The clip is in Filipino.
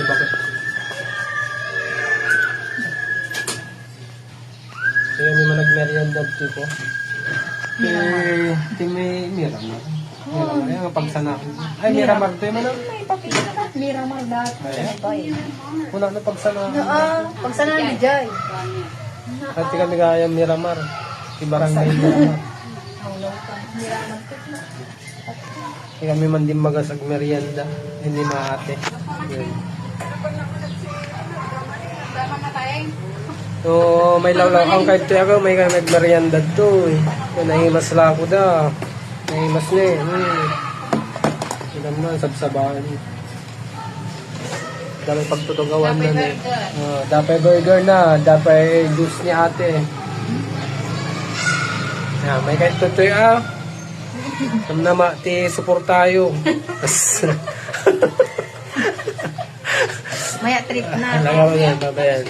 bakit? Kaya may mga nagmerienda dito. May Miramar. Miramar, yan ang pagsanakan. Ay, Miramar to yung ano? May papila ka. Miramar dati. Una na pagsanakan. Pagsana ni Jai. At kami kaya Miramar. Si Barangay Miramar. Miramar. Kaya kami man din magasag merienda. Hindi maate. Yun. So, may lawlaw ang kahit ako, may nagmerienda to eh. Kaya nahimas lang ako da. Nahimas na eh. Hindi naman, sabsabahan. Dami pagtutugawan na eh. Dapay burger na, dapay juice ni ate. May kahit tutoy Sam na ti support tayo. Maya trip na. Alam mo yan, babayan.